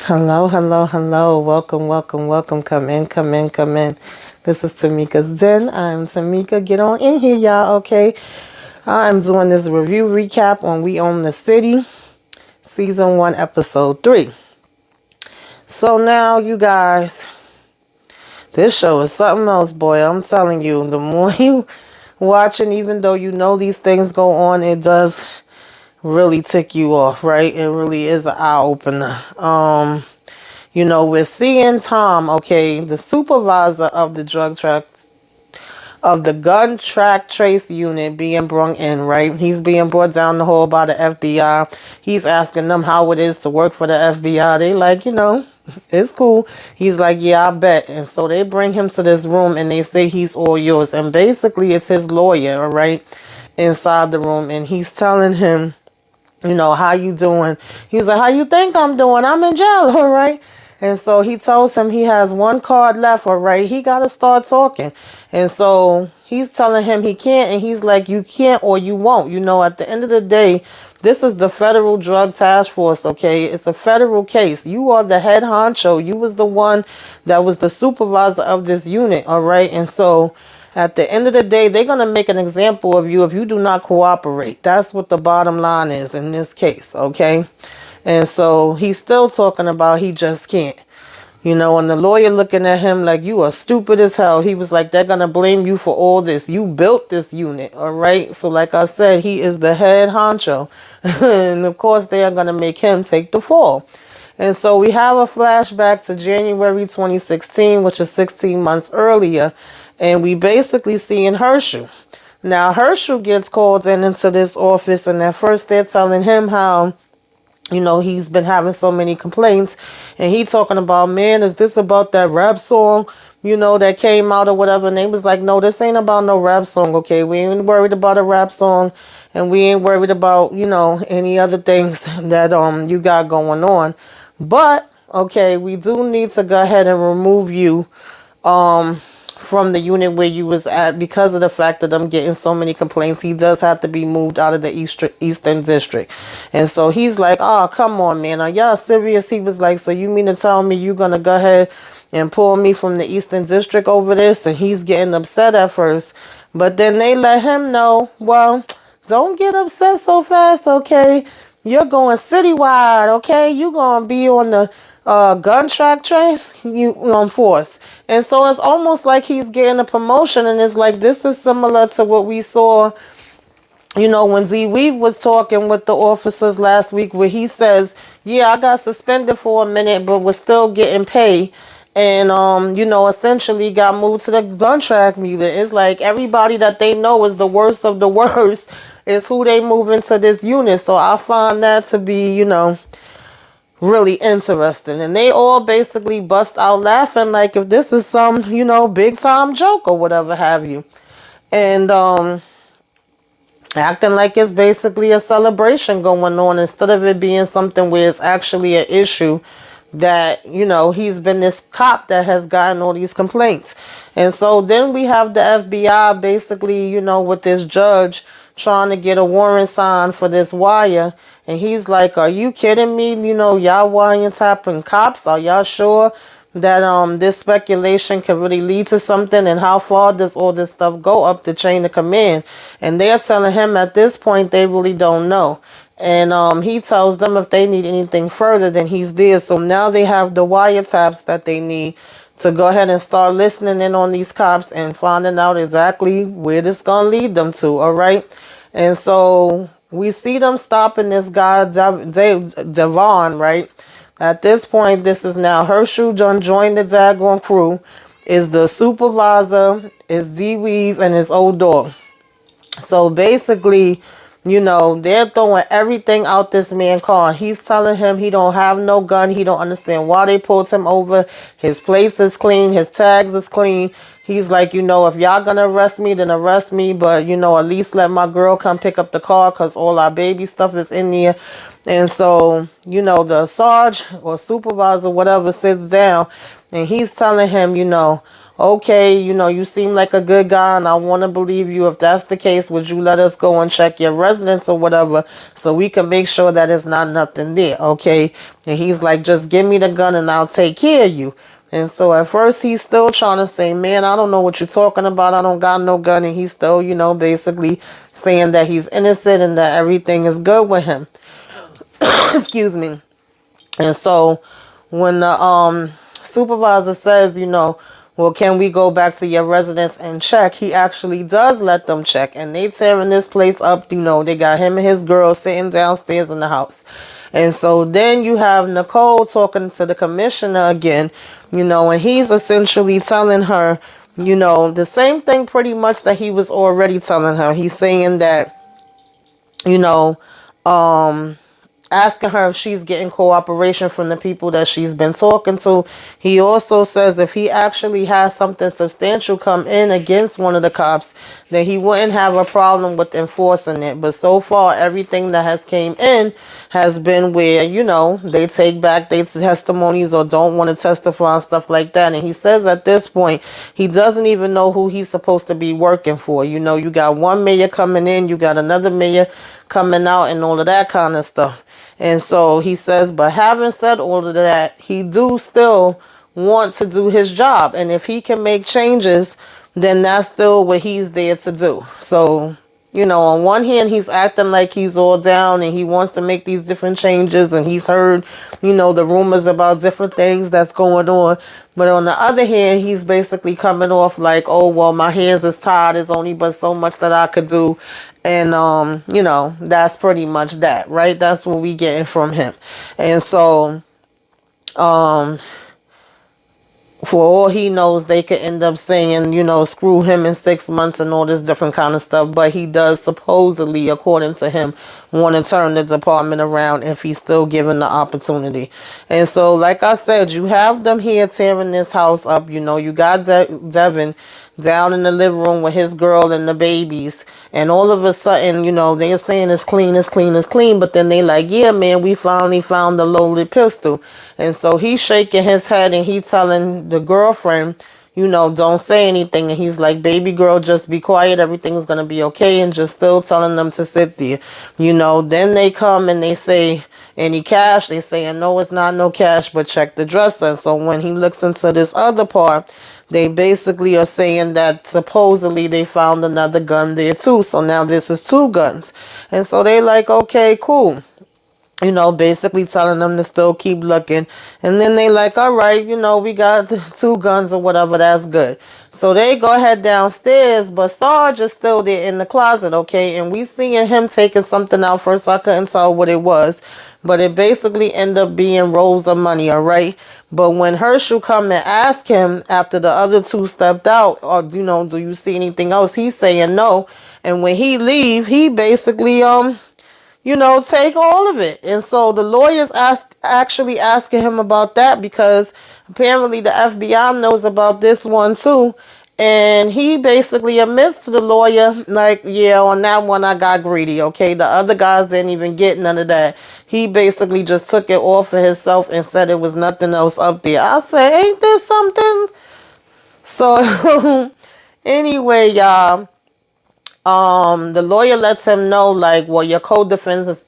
Hello, hello, hello. Welcome, welcome, welcome. Come in, come in, come in. This is Tamika's Den. I'm Tamika. Get on in here, y'all, okay? I'm doing this review recap on We Own the City, Season 1, Episode 3. So now, you guys, this show is something else, boy. I'm telling you, the more you watching, even though you know these things go on, it does really tick you off, right? It really is an eye-opener. We're seeing Tom, okay, the supervisor of the gun track trace unit being brought in, right? He's being brought down the hall by the FBI. He's asking them how it is to work for the FBI. They like, it's cool. He's like, yeah, I bet. And so they bring him to this room and they say he's all yours. And basically it's his lawyer, all right, inside the room. And he's telling him, how you doing? He's like, how you think I'm doing? I'm in jail, all right? And so he tells him he has one card left, all right? He got to start talking. And so he's telling him he can't, and he's like, you can't or you won't. At the end of the day, this is the Federal Drug Task Force, okay? It's a federal case. You are the head honcho. You was the one that was the supervisor of this unit, all right? And so at the end of the day, they're going to make an example of you if you do not cooperate. That's what the bottom line is in this case, okay? And so he's still talking about he just can't. And the lawyer looking at him like, you are stupid as hell. He was like, they're going to blame you for all this. You built this unit, all right? So like I said, he is the head honcho. And of course, they are going to make him take the fall. And so we have a flashback to January 2016, which is 16 months earlier. And we basically see in Herschel. Now, Herschel gets called into this office, and at first they're telling him how, he's been having so many complaints. And he talking about, man, is this about that rap song, that came out or whatever? And they was like, no, this ain't about no rap song, okay? We ain't worried about a rap song, and we ain't worried about, any other things that you got going on. But, okay, we do need to go ahead and remove you from the unit where you was at because of the fact that I'm getting so many complaints. He does have to be moved out of the Eastern District. And so he's like, oh, come on, man. Are y'all serious? He was like, so you mean to tell me you're going to go ahead and pull me from the Eastern District over this? And he's getting upset at first. But then they let him know, well, don't get upset so fast, okay? You're going citywide, okay? You're going to be on the gun track trace force. And so it's almost like he's getting a promotion, and it's like this is similar to what we saw, when Z Weave was talking with the officers last week, where he says, yeah, I got suspended for a minute, but was still getting paid. And, essentially got moved to the gun track meter. It's like everybody that they know is the worst of the worst is who they move into this unit. So I find that to be, really interesting. And they all basically bust out laughing like if this is some, big time joke or whatever have you. And, acting like it's basically a celebration going on instead of it being something where it's actually an issue that, he's been this cop that has gotten all these complaints. And so then we have the FBI basically, with this judge trying to get a warrant signed for this wire. And he's like, are you kidding me? Y'all wiretapping cops? Are y'all sure that this speculation can really lead to something? And how far does all this stuff go up the chain of command? And they're telling him at this point they really don't know. And he tells them if they need anything further, then he's there. So now they have the wiretaps that they need to go ahead and start listening in on these cops and finding out exactly where this going to lead them to, all right? And so we see them stopping this guy, Devon, right? At this point, this is now Herschel joined the daggone crew, is the supervisor, is Z-Weave, and his old dog. So basically, they're throwing everything out this man's car. He's telling him he don't have no gun. He don't understand why they pulled him over. His place is clean. His tags is clean. He's like, if y'all gonna arrest me, then arrest me. But, at least let my girl come pick up the car because all our baby stuff is in there. And so, the sarge or supervisor, whatever, sits down and he's telling him, okay, you seem like a good guy and I want to believe you. If that's the case, would you let us go and check your residence or whatever so we can make sure that it's not nothing there, okay? And he's like, just give me the gun and I'll take care of you. And so at first he's still trying to say, man, I don't know what you're talking about. I don't got no gun. And he's still, basically saying that he's innocent and that everything is good with him. Excuse me. And so when the supervisor says, well, can we go back to your residence and check? He actually does let them check. And they tearing this place up. They got him and his girl sitting downstairs in the house. And so then you have Nicole talking to the commissioner again, and he's essentially telling her, the same thing pretty much that he was already telling her. He's saying that, asking her if she's getting cooperation from the people that she's been talking to. He also says if he actually has something substantial come in against one of the cops, then he wouldn't have a problem with enforcing it. But so far, everything that has came in has been where, they take back their testimonies or don't want to testify and stuff like that. And he says at this point, he doesn't even know who he's supposed to be working for. You got one mayor coming in, you got another mayor coming out and all of that kind of stuff. And so he says, but having said all of that, he do still want to do his job. And if he can make changes, then that's still what he's there to do. So, on one hand, he's acting like he's all down and he wants to make these different changes. And he's heard, the rumors about different things that's going on. But on the other hand, he's basically coming off like, oh, well, my hands is tied. There's only but so much that I could do. And, that's pretty much that, right? That's what we getting from him. And so, for all he knows, they could end up saying, screw him in 6 months and all this different kind of stuff. But he does supposedly, according to him, want to turn the department around if he's still given the opportunity. And so, like I said, you have them here tearing this house up. You got Devin down in the living room with his girl and the babies. And all of a sudden, they're saying it's clean, it's clean, it's clean. But then they like, yeah, man, we finally found the loaded pistol. And so he's shaking his head and he telling the girlfriend, don't say anything. And he's like, baby girl, just be quiet. Everything's going to be okay. And just still telling them to sit there. Then they come and they say, any cash? They say, no, it's not no cash, but check the dresser. And so when he looks into this other part, they basically are saying that supposedly they found another gun there too. So now this is 2 guns. And so they like, okay, cool. Basically telling them to still keep looking. And then they like, all right, we got 2 guns or whatever. That's good. So they go ahead downstairs, but Sarge is still there in the closet, okay? And we seeing him taking something out first. I couldn't tell what it was. But it basically ended up being rolls of money, all right? But when Herschel come and ask him after the other 2 stepped out, or, do you see anything else? He's saying no. And when he leave, he basically, take all of it. And so the lawyers actually asking him about that because apparently the FBI knows about this one too. And he basically admits to the lawyer, like, yeah, on that one I got greedy, okay? The other guys didn't even get none of that. He basically just took it all for himself and said it was nothing else up there. I say, ain't this something? So, anyway, y'all. The lawyer lets him know, like, well, your co-defendants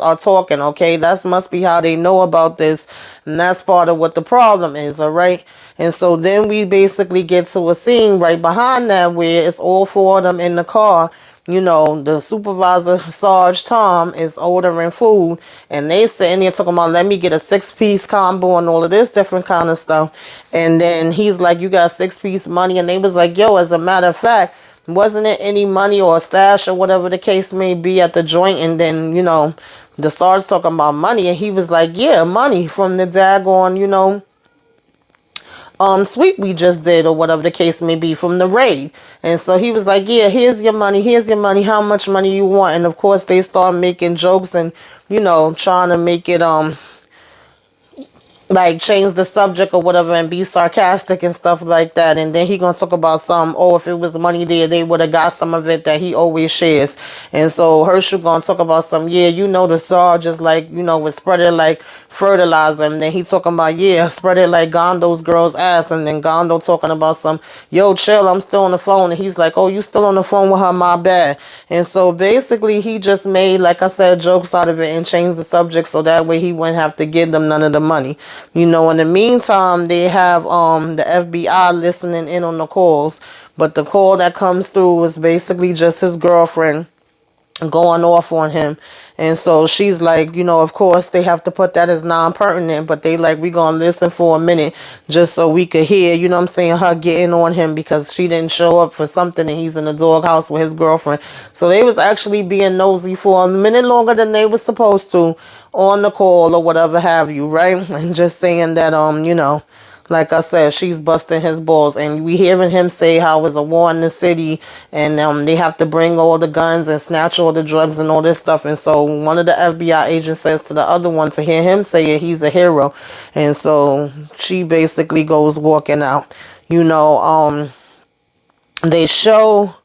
are talking, okay? That must be how they know about this, and that's part of what the problem is, all right? And so then we basically get to a scene right behind that where it's all 4 of them in the car. The supervisor, Sarge Tom, is ordering food, and they sitting there talking about, let me get a 6-piece combo and all of this different kind of stuff. And then he's like, you got 6-piece money? And they was like, yo, as a matter of fact, wasn't it any money or stash or whatever the case may be at the joint? And then, the Sarge talking about money, and he was like, yeah, money from the daggone, sweep we just did or whatever the case may be from the raid. And so he was like, yeah, here's your money, how much money you want? And of course they start making jokes and, trying to make it, like change the subject or whatever and be sarcastic and stuff like that. And then he gonna talk about some, oh, if it was money there, they would have got some of it that he always shares. And so Herschel gonna talk about some, yeah, the Sarge is like, was spread it like fertilizer. And then he talking about, yeah, spread it like Gondo's girl's ass. And then Gondo talking about some, yo, chill, I'm still on the phone. And he's like, oh, you still on the phone with her, my bad. And so basically he just made, like I said, jokes out of it and changed the subject so that way he wouldn't have to give them none of the money. In the meantime, they have the FBI listening in on the calls, but the call that comes through was basically just his girlfriend going off on him. And so she's like, of course they have to put that as non-pertinent, but they like, we gonna listen for a minute just so we could hear, what I'm saying, her getting on him because she didn't show up for something and he's in the doghouse with his girlfriend. So they was actually being nosy for a minute longer than they was supposed to on the call or whatever have you, right? And just saying that like I said, she's busting his balls, and we hearing him say how it's a war in the city, and they have to bring all the guns and snatch all the drugs and all this stuff. And so one of the FBI agents says to the other one to hear him say it, he's a hero. And so she basically goes walking out. They show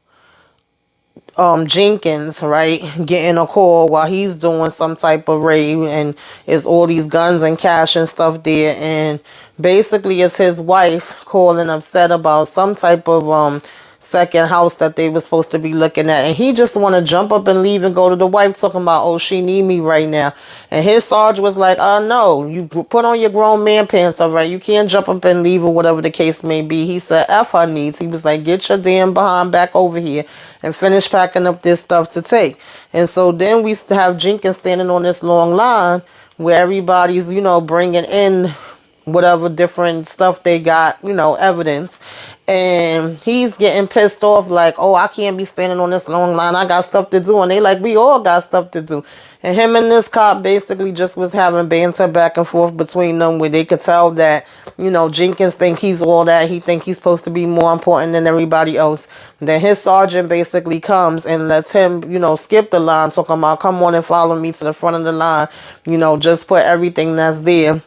Jenkins, right, getting a call while he's doing some type of raid, and it's all these guns and cash and stuff there, and basically it's his wife calling upset about some type of second house that they were supposed to be looking at, and he just want to jump up and leave and go to the wife talking about, oh, she need me right now. And his Sarge was like, no, you put on your grown man pants, all right, you can't jump up and leave or whatever the case may be. He said F her needs. He was like, get your damn behind back over here and finish packing up this stuff to take. And so then we have Jenkins standing on this long line where everybody's bringing in whatever different stuff they got, evidence. And he's getting pissed off like, oh, I can't be standing on this long line. I got stuff to do. And they like, we all got stuff to do. And him and this cop basically just was having banter back and forth between them where they could tell that, Jenkins think he's all that. He think he's supposed to be more important than everybody else. Then his sergeant basically comes and lets him, skip the line, talking about, come on and follow me to the front of the line. Just put everything that's there,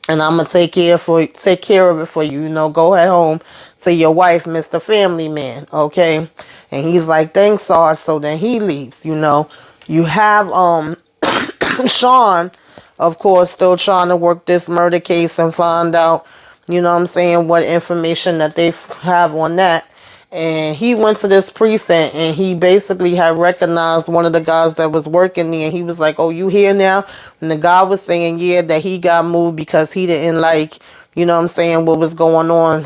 and I'm gonna take care of it for you. Go ahead home to your wife, Mr. Family Man, okay? And he's like, thanks, Sarge. So then he leaves. You have Sean, of course, still trying to work this murder case and find out, what information that they have on that. And he went to this precinct and he basically had recognized one of the guys that was working there. And he was like, oh, you here now? And the guy was saying, yeah, that he got moved because he didn't like, what was going on,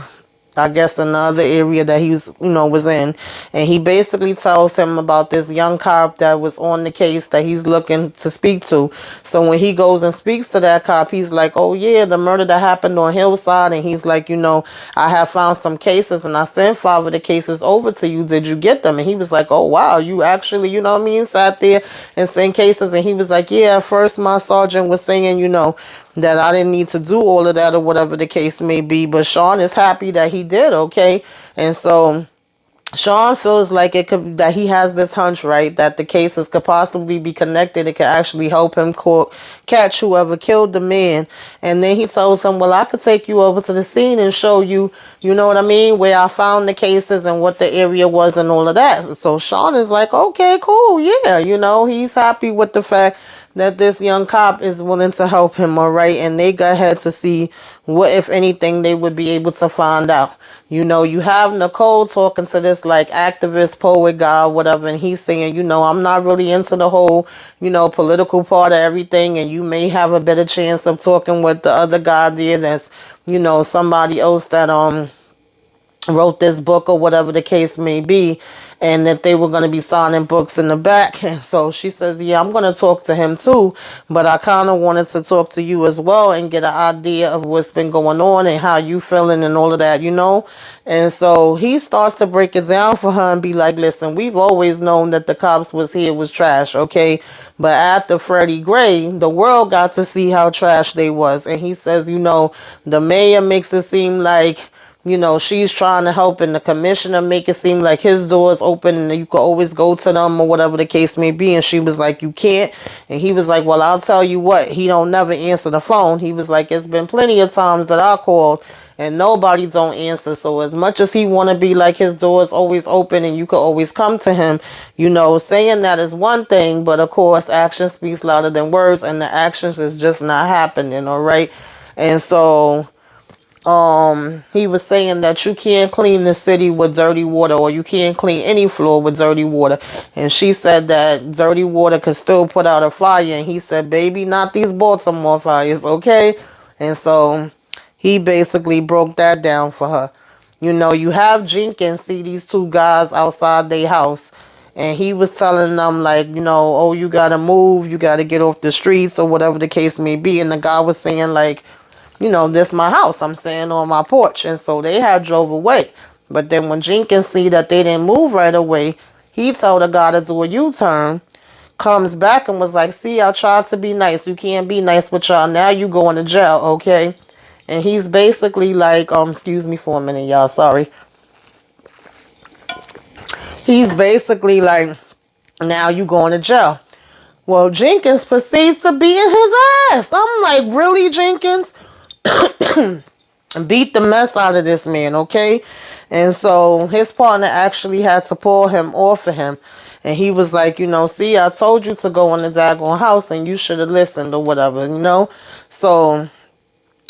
I guess, in the other area that he was in. And he basically tells him about this young cop that was on the case that he's looking to speak to. So when he goes and speaks to that cop, he's like, oh yeah, the murder that happened on Hillside. And he's like, I have found some cases and I sent 5 of the cases over to you. Did you get them? And he was like, oh wow, you actually, sat there and sent cases. And he was like, yeah, at first my sergeant was saying, that I didn't need to do all of that or whatever the case may be. But Sean is happy that he did, okay? And so Sean feels like that he has this hunch, right, that the cases could possibly be connected. It could actually help him catch whoever killed the man. And then he tells him, well, I could take you over to the scene and show you, where I found the cases and what the area was and all of that. So Sean is like, okay, cool, yeah, he's happy with the fact that this young cop is willing to help him, all right? And they go ahead to see what, if anything, they would be able to find out. You have Nicole talking to this, like, activist, poet guy, whatever, and he's saying, I'm not really into the whole, political part of everything, and you may have a better chance of talking with the other guy there that's, somebody else that, wrote this book or whatever the case may be, and that they were going to be signing books in the back. And so she says, yeah, I'm going to talk to him too, but I kind of wanted to talk to you as well and get an idea of what's been going on and how you feeling and all of that, And so he starts to break it down for her and be like, listen, we've always known that the cops was here was trash, okay? But after Freddie Gray, the world got to see how trash they was. And he says, the mayor makes it seem like she's trying to help, and the commissioner make it seem like his door is open and you could always go to them or whatever the case may be. And she was like, you can't. And he was like, well, I'll tell you what, he don't never answer the phone. He was like, it's been plenty of times that I called and nobody don't answer. So as much as he want to be like his door is always open and you could always come to him, saying that is one thing, but of course action speaks louder than words, and the actions is just not happening. All right. And so he was saying that you can't clean the city with dirty water, or you can't clean any floor with dirty water. And she said that dirty water could still put out a fire. And he said, baby, not these Baltimore fires, okay? And so he basically broke that down for her. You have Jenkins see these two guys outside their house, and he was telling them like, oh, you gotta move, you gotta get off the streets or whatever the case may be. And the guy was saying like, this my house, I'm staying on my porch. And so they had drove away. But then when Jenkins see that they didn't move right away, he told the guy to do a U-turn, comes back and was like, see, I tried to be nice. You can't be nice with y'all. Now you going to jail, okay? And he's basically like, excuse me for a minute, y'all, sorry. He's basically like, now you going to jail. Well, Jenkins proceeds to be in his ass. I'm like, really, Jenkins? Beat the mess out of this man, okay? And so his partner actually had to pull him off of him. And he was like, see, I told you to go in the daggone house and you should have listened or whatever. So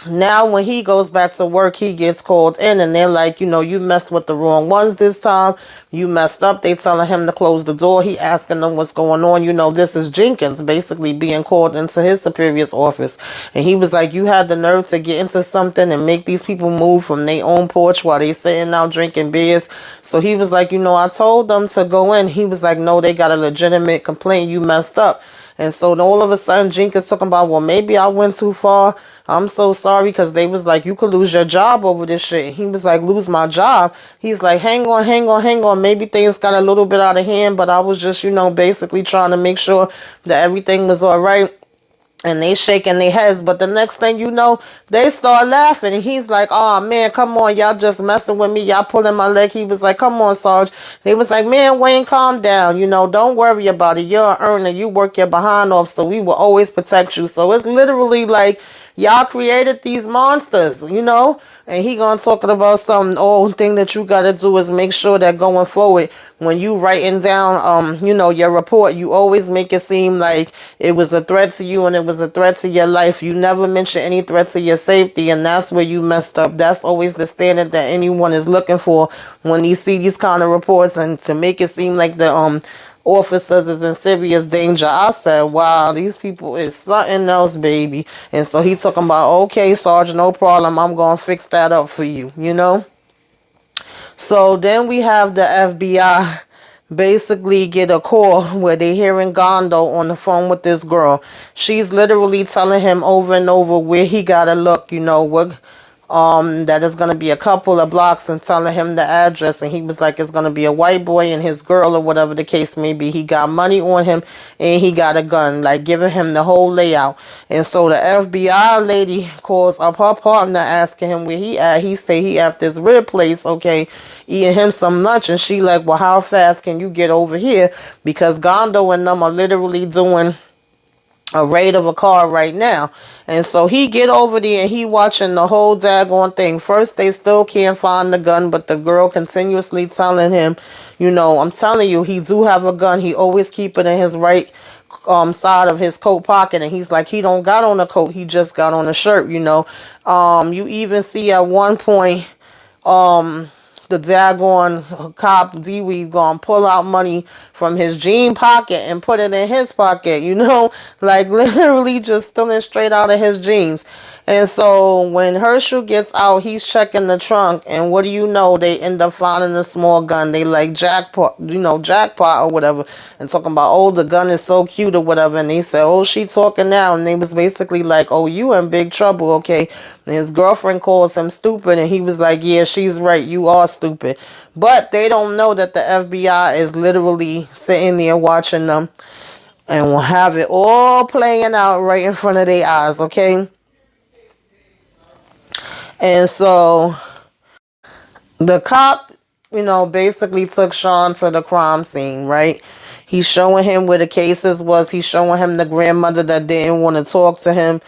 now when he goes back to work, he gets called in and they're like, you messed with the wrong ones this time. You messed up. They telling him to close the door. He asking them what's going on. This is Jenkins basically being called into his superior's office. And he was like, you had the nerve to get into something and make these people move from their own porch while they sitting out drinking beers. So he was like, I told them to go in. He was like, no, they got a legitimate complaint. You messed up. And so all of a sudden, Jenkins talking about, well, maybe I went too far. I'm so sorry, because they was like, you could lose your job over this shit. He was like, lose my job? He's like, hang on. Maybe things got a little bit out of hand, but I was just, basically trying to make sure that everything was all right. And they shaking their heads, but the next thing you know, they start laughing. And he's like, oh, man, come on. Y'all just messing with me. Y'all pulling my leg. He was like, come on, Sarge. They was like, man, Wayne, calm down. Don't worry about it. You're an earner. You work your behind off, so we will always protect you. So it's literally like y'all created these monsters. And he gonna talking about some old thing that you gotta do is make sure that going forward, when you writing down your report, you always make it seem like it was a threat to you and it was a threat to your life. You never mention any threat to your safety, and that's where you messed up. That's always the standard that anyone is looking for when you see these kind of reports, and to make it seem like the officers is in serious danger. I said, wow, these people is something else, baby. And so he talking about, okay, Sergeant, no problem. I'm going to fix that up for you, So then we have the FBI basically get a call where they hearing Gondo on the phone with this girl. She's literally telling him over and over where he got to look, what that is going to be a couple of blocks, and telling him the address. And he was like, it's going to be a white boy and his girl or whatever the case may be. He got money on him and he got a gun, like giving him the whole layout. And so the FBI lady calls up her partner asking him where he at. He say he at this rib place, okay, eating him some lunch. And she like, well, how fast can you get over here? Because Gondo and them are literally doing a raid of a car right now. And so he get over there and he watching the whole daggone thing. First, they still can't find the gun, but the girl continuously telling him, I'm telling you, he do have a gun. He always keep it in his right side of his coat pocket. And he's like, he don't got on a coat, he just got on a shirt. You even see at one point the daggone cop D-Weave gonna pull out money from his jean pocket and put it in his pocket, like literally just stealing straight out of his jeans. And so when Herschel gets out, he's checking the trunk, and what do you know, they end up finding a small gun. They like jackpot or whatever, and talking about, oh, the gun is so cute or whatever. And they said, oh, she talking now. And they was basically like, oh, you in big trouble, okay? And his girlfriend calls him stupid, and he was like, yeah, she's right, you are stupid. But they don't know that the FBI is literally sitting there watching them, and will have it all playing out right in front of their eyes, okay? And so the cop, basically took Sean to the crime scene, right? He's showing him where the cases was. He's showing him the grandmother that didn't want to talk to him.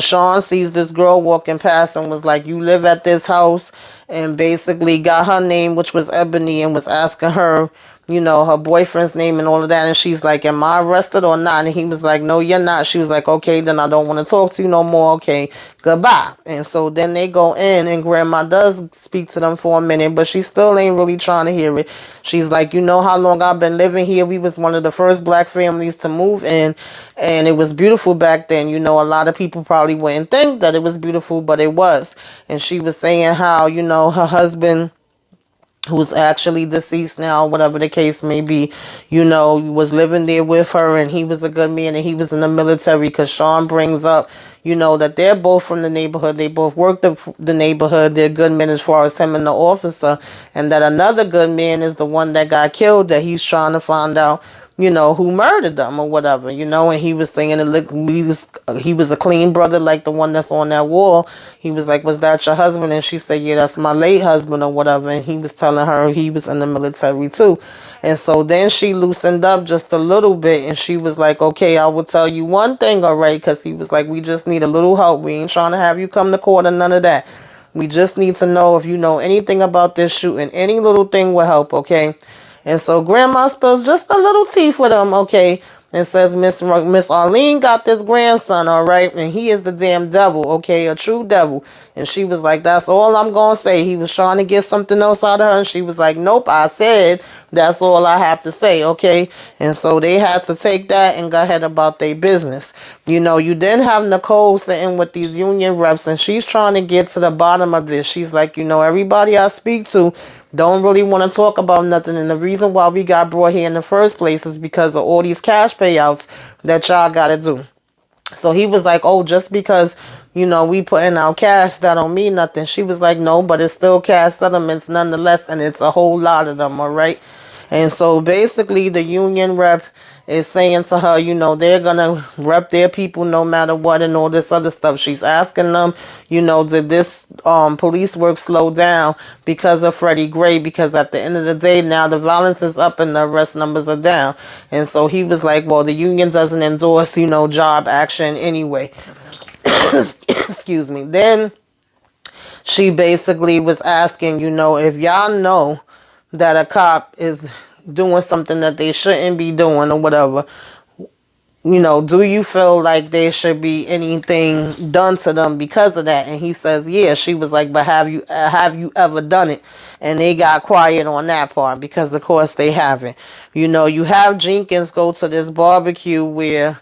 Sean sees this girl walking past and was like, you live at this house, and basically got her name, which was Ebony, and was asking her, her boyfriend's name and all of that. And she's like, am I arrested or not? And he was like, no, you're not. She was like, okay, then I don't want to talk to you no more. Okay, goodbye. And so then they go in, and grandma does speak to them for a minute, but she still ain't really trying to hear it. She's like, you know how long I've been living here? We was one of the first black families to move in, and it was beautiful back then. A lot of people probably wouldn't think that it was beautiful, but it was. And she was saying how, her husband, who's actually deceased now, whatever the case may be, was living there with her, and he was a good man, and he was in the military, because Sean brings up, that they're both from the neighborhood. They both work the neighborhood. They're good men as far as him and the officer, and that another good man is the one that got killed, that he's trying to find out, who murdered them or whatever, and he was saying it looked, he was a clean brother, like the one that's on that wall. He was like, was that your husband? And she said, yeah, that's my late husband or whatever. And he was telling her he was in the military too. And so then she loosened up just a little bit, and she was like, okay, I will tell you one thing, all right? Because he was like, we just need a little help. We ain't trying to have you come to court or none of that. We just need to know if you know anything about this shooting. Any little thing will help, okay? And so grandma spills just a little tea for them, okay? And says, Miss Arlene got this grandson, all right? And he is the damn devil, okay? A true devil. And she was like, that's all I'm going to say. He was trying to get something else out of her. And she was like, nope, I said that's all I have to say, okay? And so they had to take that and go ahead about their business. You then have Nicole sitting with these union reps, and she's trying to get to the bottom of this. She's like, everybody I speak to don't really want to talk about nothing. And the reason why we got brought here in the first place is because of all these cash payouts that y'all got to do. So he was like, oh, just because, we put in our cash, that don't mean nothing. She was like, no, but it's still cash settlements nonetheless. And it's a whole lot of them, all right? And so basically the union rep is saying to her, they're going to rep their people no matter what and all this other stuff. She's asking them, did this police work slow down because of Freddie Gray? Because at the end of the day, now the violence is up and the arrest numbers are down. And so he was like, well, the union doesn't endorse, job action anyway. Excuse me. Then she basically was asking, if y'all know that a cop is doing something that they shouldn't be doing or whatever, do you feel like there should be anything done to them because of that? And he says, yeah. She was like, but have you ever done it? And they got quiet on that part, because of course they haven't. You have Jenkins go to this barbecue where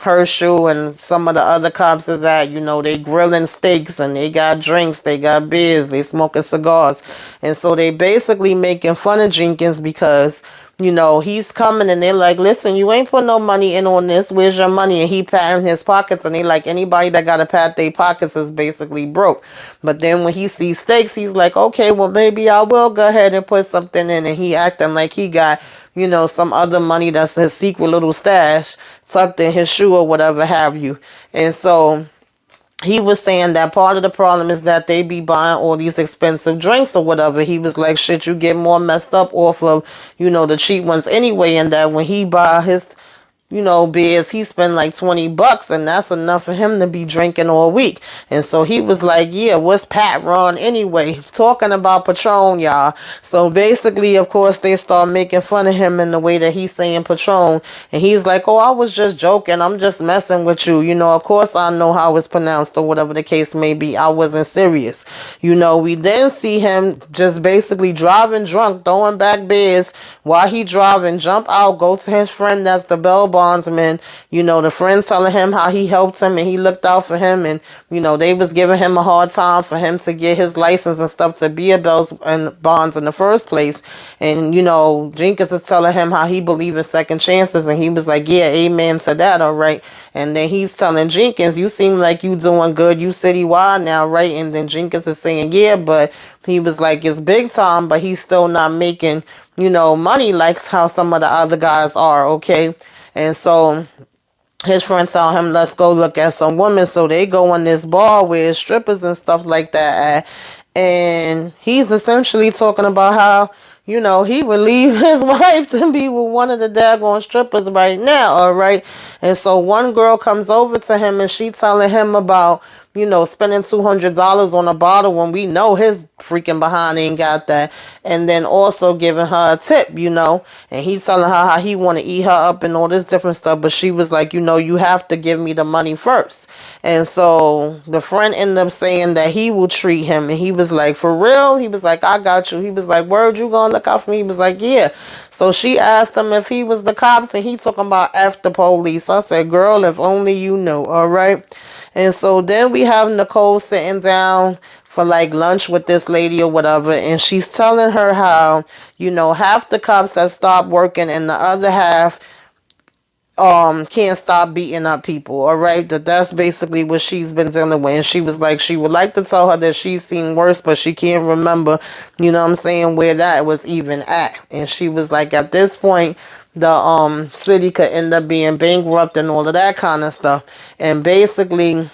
Herschel and some of the other cops is at, they grilling steaks and they got drinks, they got beers, they smoking cigars. And so they basically making fun of Jenkins because, he's coming and they're like, listen, you ain't put no money in on this. Where's your money? And he patting his pockets, and they like, anybody that got to pat their pockets is basically broke. But then when he sees steaks, he's like, okay, well, maybe I will go ahead and put something in. And he acting like he got, some other money that's his secret little stash tucked in his shoe or whatever have you. And so he was saying that part of the problem is that they be buying all these expensive drinks or whatever. He was like, shit, you get more messed up off of, the cheap ones anyway. And that when he buy his, beers, he spend like $20, and that's enough for him to be drinking all week. And so he was like, yeah, what's Pat Ron anyway? Talking about Patron, y'all. So basically, of course, they start making fun of him in the way that he's saying Patron. And he's like, oh, I was just joking. I'm just messing with you. Of course I know how it's pronounced or whatever the case may be. I wasn't serious. We then see him just basically driving drunk, throwing back beers while he driving, jump out, go to his friend that's the bell bondsman. The friend telling him how he helped him and he looked out for him, and they was giving him a hard time for him to get his license and stuff to be a bells and bonds in the first place. And Jenkins is telling him how he believe in second chances, and he was like, yeah, amen to that, all right. And then he's telling Jenkins, you seem like you doing good, you citywide now, right? And then Jenkins is saying, yeah, but he was like, it's big time, but he's still not making money like how some of the other guys are, okay? And so his friend tell him, let's go look at some women. So they go in this bar where strippers and stuff like that at. And he's essentially talking about how, he would leave his wife to be with one of the daggone strippers right now, all right? And so one girl comes over to him and she telling him about, spending $200 on a bottle when we know his freaking behind ain't got that. And then also giving her a tip, and he's telling her how he want to eat her up and all this different stuff. But she was like, you have to give me the money first. And so the friend ended up saying that he will treat him. And he was like, for real? He was like, I got you. He was like, word, you gonna look out for me? He was like, yeah. So she asked him if he was the cops, and he talking about F the police. I said, girl, if only you knew, all right? And so then we have Nicole sitting down for like lunch with this lady or whatever, and she's telling her how, half the cops have stopped working and the other half can't stop beating up people, all right? That's basically what she's been dealing with. And she was like, she would like to tell her that she's seen worse, but she can't remember, where that was even at. And she was like, at this point, the city could end up being bankrupt and all of that kind of stuff. And basically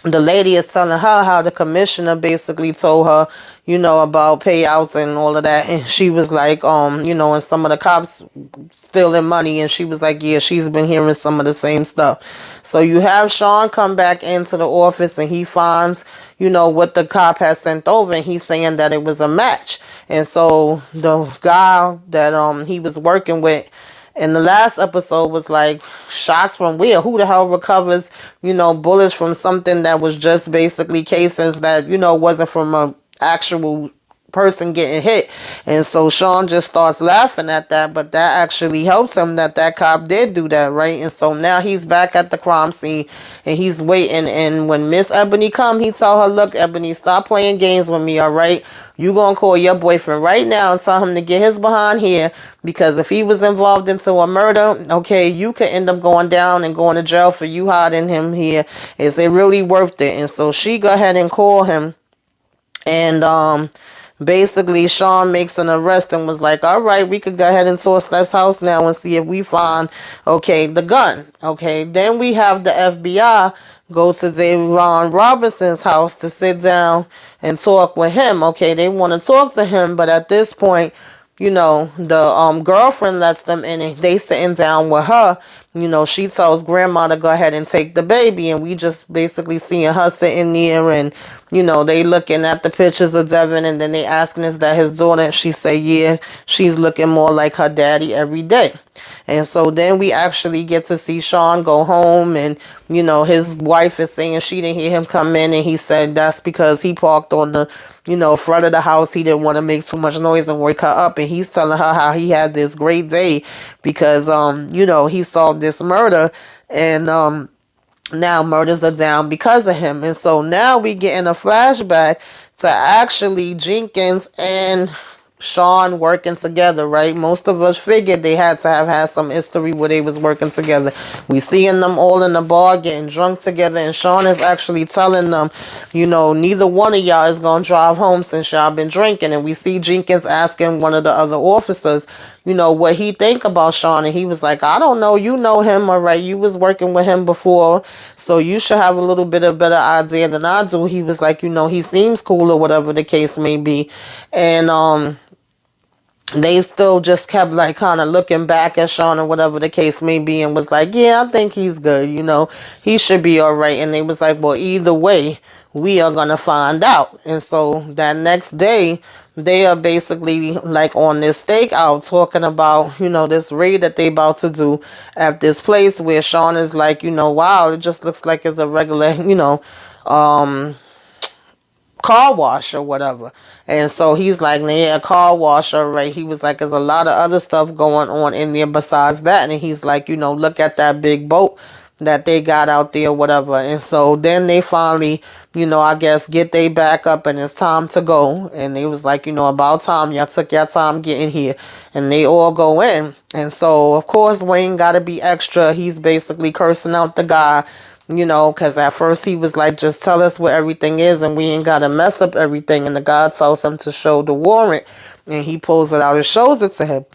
the lady is telling her how the commissioner basically told her, about payouts and all of that. And she was like, and some of the cops stealing money. And she was like, yeah, she's been hearing some of the same stuff. So you have Sean come back into the office and he finds, what the cop has sent over. And he's saying that it was a match. And so the guy that he was working with in the last episode was like, shots from where? Who the hell recovers, bullets from something that was just basically cases that, wasn't from a actual person getting hit. And so Sean just starts laughing at that, but that actually helps him that cop did do that, right? And so now he's back at the crime scene and he's waiting. And when Miss Ebony come, he tell her, look, Ebony, stop playing games with me, all right? You gonna call your boyfriend right now and tell him to get his behind here, because if he was involved into a murder, okay, you could end up going down and going to jail for you hiding him here. Is it really worth it? And so she go ahead and call him. And basically Sean makes an arrest and was like, all right, we could go ahead and source this house now and see if we find, okay, the gun. Okay, then we have the FBI go to Davon Robinson's house to sit down and talk with him. Okay, they want to talk to him, but at this point, the girlfriend lets them in and they sitting down with her. She tells grandma to go ahead and take the baby, and we just basically seeing her sitting there, and they looking at the pictures of Devin, and then they asking, is that his daughter? She say, yeah, she's looking more like her daddy every day. And so then we actually get to see Sean go home, and his wife is saying she didn't hear him come in, and he said that's because he parked on the front of the house. He didn't want to make too much noise and wake her up. And he's telling her how he had this great day because he solved this murder, and now murders are down because of him. And so now we get in a flashback to actually Jenkins and Sean working together, right? Most of us figured they had to have had some history where they was working together. We seeing them all in the bar getting drunk together, and Sean is actually telling them, neither one of y'all is gonna drive home since y'all been drinking. And we see Jenkins asking one of the other officers, what he think about Sean, and he was like, I don't know, you know him, all right, you was working with him before, so you should have a little bit of better idea than I do. He was like, he seems cool or whatever the case may be. And they still just kept like kind of looking back at Sean or whatever the case may be, and was like, yeah, I think he's good, he should be all right. And they was like, well, either way, we are gonna find out. And so that next day they are basically like on this stakeout talking about this raid that they about to do at this place, where Sean is like, wow, it just looks like it's a regular car wash or whatever. And so he's like, yeah, car wash, all right. He was like, there's a lot of other stuff going on in there besides that. And he's like, look at that big boat that they got out there, whatever. And so then they finally, I guess get they back up and it's time to go. And they was like, about time, y'all took your time getting here. And they all go in. And so of course Wayne got to be extra. He's basically cursing out the guy, because at first he was like, just tell us where everything is and we ain't got to mess up everything. And the guy tells him to show the warrant, and he pulls it out and shows it to him.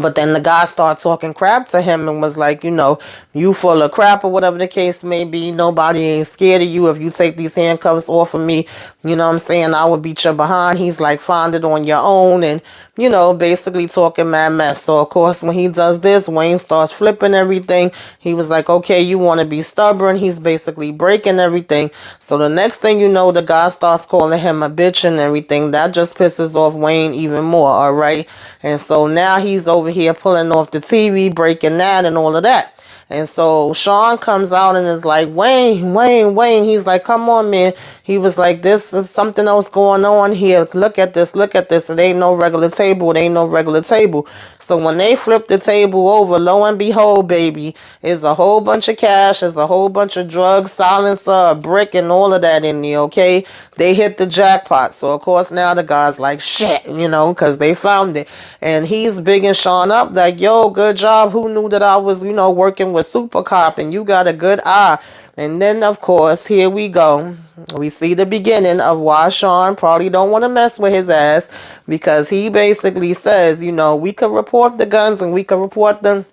But then the guy started talking crap to him and was like, you full of crap or whatever the case may be. Nobody ain't scared of you. If you take these handcuffs off of me, you know what I'm saying, I would beat your behind. He's like, find it on your own, and, basically talking mad mess. So, of course, when he does this, Wayne starts flipping everything. He was like, okay, you want to be stubborn. He's basically breaking everything. So the next thing you know, the guy starts calling him a bitch and everything. That just pisses off Wayne even more, all right? And so now he's over here pulling off the TV, breaking that and all of that. And so Sean comes out and is like, Wayne, Wayne, Wayne. He's like, come on, man. He was like, this is something else going on here. Look at this, look at this. It ain't no regular table. It ain't no regular table. So when they flip the table over, lo and behold, baby, is a whole bunch of cash, is a whole bunch of drugs, silencer, a brick, and all of that in there, okay? They hit the jackpot. So, of course, now the guy's like, shit, because they found it. And he's bigging Sean up like, yo, good job. Who knew that I was, working with Super Cop, and you got a good eye. And then, of course, here we go. We see the beginning of why Sean probably don't want to mess with his ass, because he basically says, we could report the guns and we could report the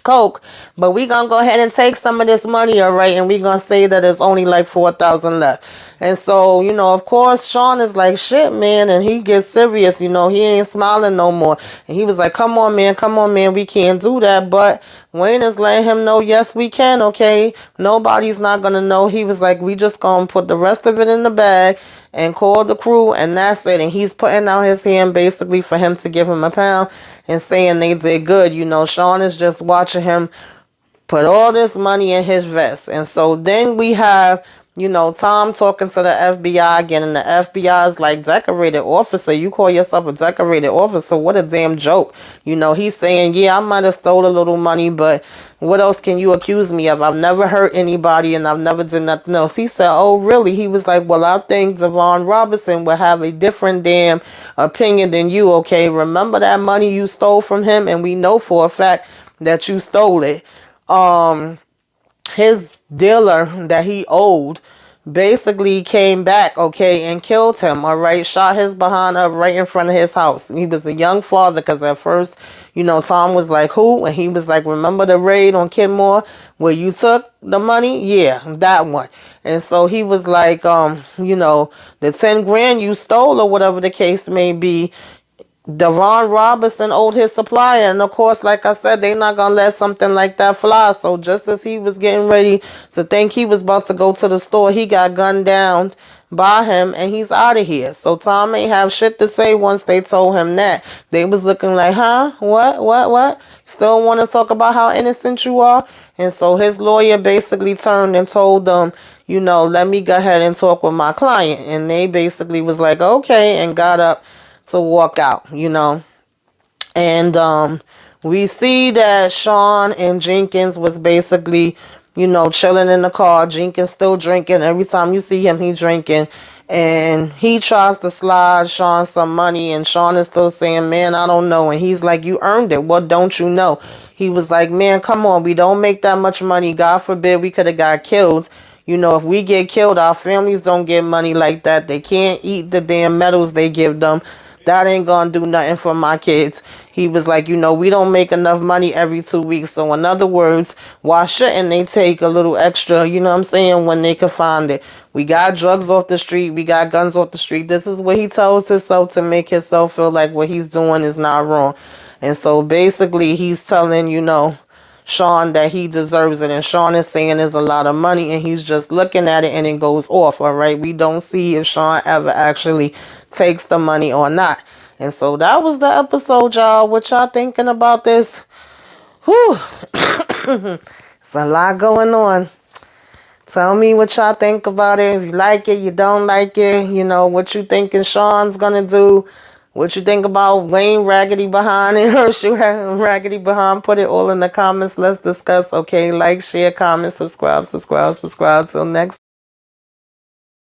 coke, but we gonna go ahead and take some of this money, all right, and we gonna say that it's only like 4,000 left. And so, of course, Sean is like, shit, man, and he gets serious, he ain't smiling no more. And he was like, come on, man, we can't do that. But Wayne is letting him know, yes, we can, okay? Nobody's not gonna know. He was like, we just gonna put the rest of it in the bag and call the crew, and that's it. And he's putting out his hand basically for him to give him a pound and saying they did good. Sean is just watching him put all this money in his vest. And so then we have, Tom talking to the FBI again, and the FBI is like, decorated officer, you call yourself a decorated officer? What a damn joke. He's saying, yeah, I might have stole a little money, but what else can you accuse me of? I've never hurt anybody and I've never done nothing else. He said, oh, really? He was like, well, I think Devon Robinson would have a different damn opinion than you, okay? Remember that money you stole from him? And we know for a fact that you stole it. His dealer that he owed basically came back, okay, and killed him, all right, shot his behind up right in front of his house. He was a young father, because at first, Tom was like, who? And he was like, remember the raid on Kenmore where you took the money? Yeah, that one. And so he was like, the 10 grand you stole or whatever the case may be, Devon Robinson owed his supplier. And of course, like I said, they not gonna let something like that fly. So just as he was getting ready to think he was about to go to the store, he got gunned down by him and he's out of here. So Tom ain't have shit to say once they told him that. They was looking like, huh? What? Still want to talk about how innocent you are? And so his lawyer basically turned and told them, let me go ahead and talk with my client. And they basically was like, okay, and got up to walk out, and we see that Sean and Jenkins was basically, chilling in the car. Jenkins still drinking. Every time you see him, he drinking. And he tries to slide Sean some money, and Sean is still saying, man, I don't know. And he's like, you earned it. What don't you know? He was like, man, come on. We don't make that much money. God forbid we could have got killed. If we get killed, our families don't get money like that. They can't eat the damn medals they give them. That ain't gonna do nothing for my kids. He was like, we don't make enough money every 2 weeks. So in other words, why shouldn't they take a little extra, when they can find it? We got drugs off the street. We got guns off the street. This is what he tells himself to make himself feel like what he's doing is not wrong. And so basically he's telling, Sean that he deserves it, and Sean is saying there's a lot of money, and he's just looking at it and it goes off, all right? We don't see if Sean ever actually takes the money or not. And so that was the episode, y'all. What y'all thinking about this? Whew. It's a lot going on. Tell me what y'all think about it. If you like it, you don't like it, what you thinking Sean's gonna do. What you think about Wayne Raggedy Behind and Herschel Raggedy Behind? Put it all in the comments. Let's discuss. Okay, like, share, comment, subscribe. Till next